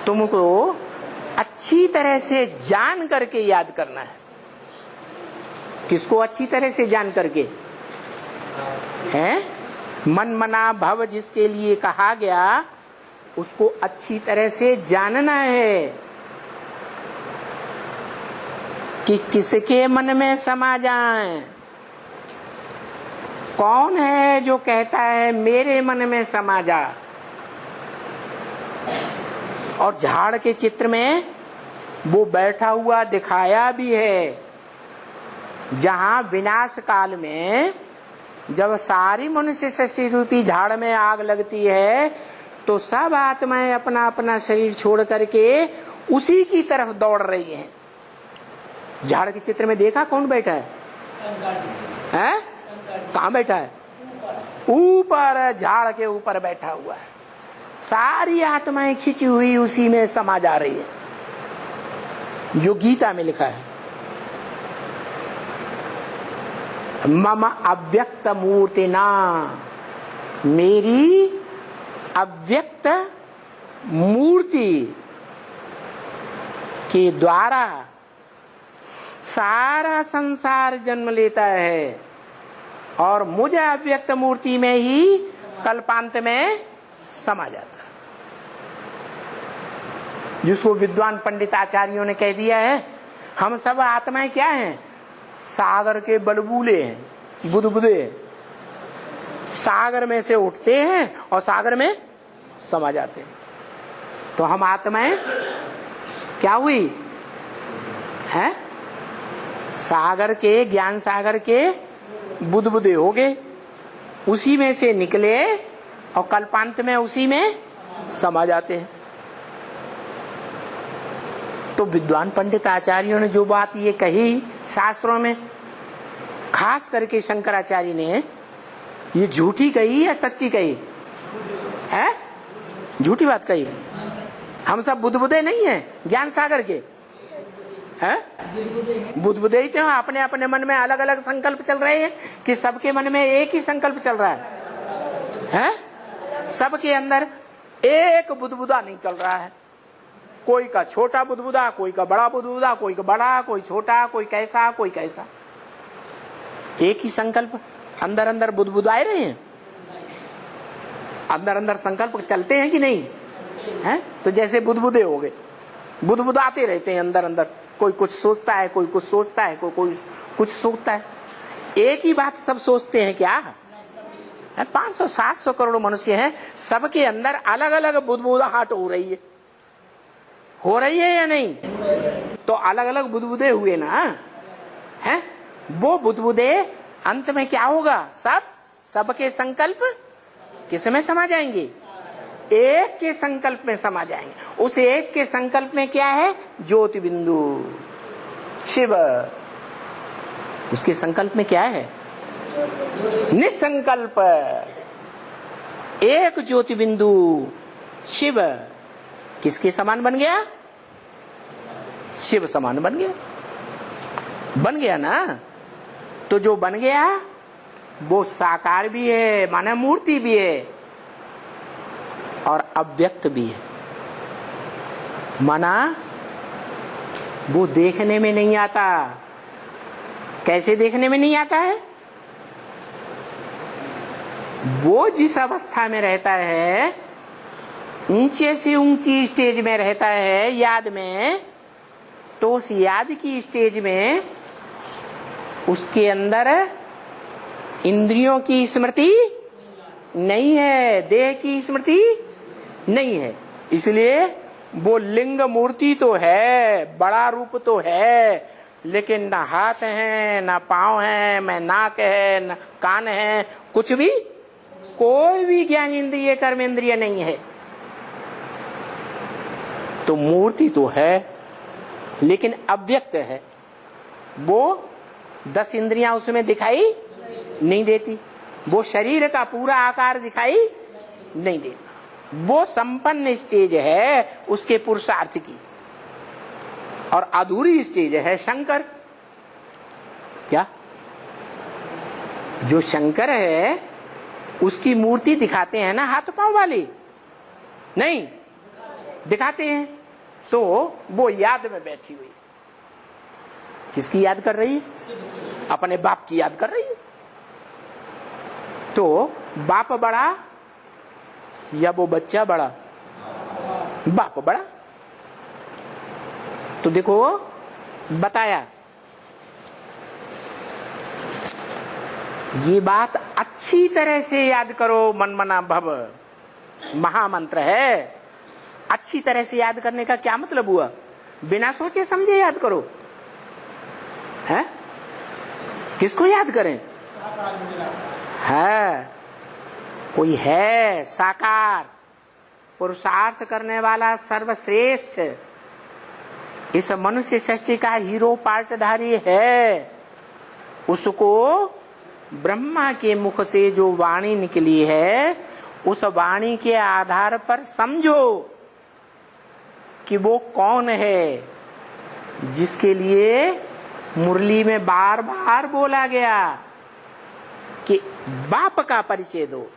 तुमको अच्छी तरह से जान करके याद करना है। किसको अच्छी तरह से जान करके? है मन मना भव जिसके लिए कहा गया, उसको अच्छी तरह से जानना है कि किसके मन में समा जाए। कौन है जो कहता है मेरे मन में समा जा? और झाड़ के चित्र में वो बैठा हुआ दिखाया भी है, जहां विनाश काल में जब सारी मनुष्य सृष्टि रूपी झाड़ में आग लगती है तो सब आत्माएं अपना अपना शरीर छोड़ करके उसी की तरफ दौड़ रही हैं। झाड़ के चित्र में देखा कौन बैठा है? हैं? कहाँ बैठा है? ऊपर, झाड़ के ऊपर बैठा हुआ है। सारी आत्माएं खिंची हुई उसी में समा जा रही है, जो गीता में लिखा है। मम अव्यक्त मूर्तिना, मेरी अव्यक्त मूर्ति के द्वारा सारा संसार जन्म लेता है और मुझे अव्यक्त मूर्ति में ही कल्पांत में समा जाता है। जिसको विद्वान पंडित आचार्यों ने कह दिया है, हम सब आत्माएं क्या हैं? सागर के बलबूले हैं, बुदबुदे। सागर में से उठते हैं और सागर में समा जाते हैं। तो हम आत्माएं क्या हुई हैं? सागर के, ज्ञान सागर के बुदबुदे हो गए, उसी में से निकले और कल्पांत में उसी में समा जाते हैं। तो विद्वान पंडित आचार्यों ने जो बात ये कही शास्त्रों में, खास करके शंकराचार्य ने, ये झूठी कही या सच्ची कही है? झूठी बात कही। हम सब बुदबुदे नहीं हैं ज्ञान सागर के, हैं? बुदबुदे ही तो अपने अपने मन में अलग अलग संकल्प चल रहे हैं कि सबके मन में एक ही संकल्प चल रहा है? सबके अंदर एक बुदबुदा नहीं चल रहा है। कोई का छोटा बुदबुदा, कोई का बड़ा बुदबुदा, कोई का बड़ा, कोई छोटा, कोई कैसा, कोई कैसा। एक ही संकल्प अंदर अंदर बुदबुदाए रहे हैं। अंदर अंदर संकल्प चलते हैं कि नहीं हैं? तो जैसे बुदबुदे हो गए, बुदबुदाते रहते हैं अंदर अंदर। कोई कुछ सोचता है, कोई कुछ सोचता है, कोई कुछ सोचता है। एक ही बात सब सोचते हैं क्या? 500-700 करोड़ मनुष्य हैं, सबके अंदर अलग अलग बुदबुदाहट हो रही है या नहीं? तो अलग अलग बुदबुदे हुए ना, हैं? वो बुदबुदे अंत में क्या होगा? सबके संकल्प किस में समा जाएंगे? एक के संकल्प में समा जाएंगे। उस एक के संकल्प में क्या है? ज्योति बिंदु शिव। उसके संकल्प में क्या है? निसंकल्प एक ज्योति बिंदु शिव। किसके समान बन गया? शिव समान बन गया ना। तो जो बन गया वो साकार भी है, माने मूर्ति भी है, और अव्यक्त भी है। माना वो देखने में नहीं आता। कैसे देखने में नहीं आता है? वो जिस अवस्था में रहता है, ऊंचे से ऊंची स्टेज में रहता है याद में, तो उस याद की स्टेज में उसके अंदर इंद्रियों की स्मृति नहीं है, देह की स्मृति नहीं है। इसलिए वो लिंग मूर्ति तो है, बड़ा रूप तो है, लेकिन न हाथ है, न पांव है, न नाक है, न कान है, कुछ भी, कोई भी ज्ञान इंद्रिय कर्म इंद्रिय नहीं है। तो मूर्ति तो है लेकिन अव्यक्त है। वो 10 इंद्रियां उसमें दिखाई नहीं देती, वो शरीर का पूरा आकार दिखाई नहीं देता। वो संपन्न स्टेज है उसके पुरुषार्थ की, और अधूरी स्टेज है शंकर। क्या? जो शंकर है उसकी मूर्ति दिखाते हैं ना हाथ पांव वाली? नहीं, दिखाते हैं तो वो याद में बैठी हुई। किसकी याद कर रही? अपने बाप की याद कर रही है। तो बाप बड़ा या वो बच्चा बड़ा? बाप बड़ा। तो देखो बताया, ये बात अच्छी तरह से याद करो। मन मना भव महामंत्र है। अच्छी तरह से याद करने का क्या मतलब हुआ? बिना सोचे समझे याद करो। है किसको याद करें? है कोई है साकार पुरुषार्थ करने वाला सर्वश्रेष्ठ, इस मनुष्य सृष्टि का हीरो पार्टधारी है। उसको ब्रह्मा के मुख से जो वाणी निकली है, उस वाणी के आधार पर समझो कि वो कौन है, जिसके लिए मुरली में बार बार बोला गया कि बाप का परिचय दो।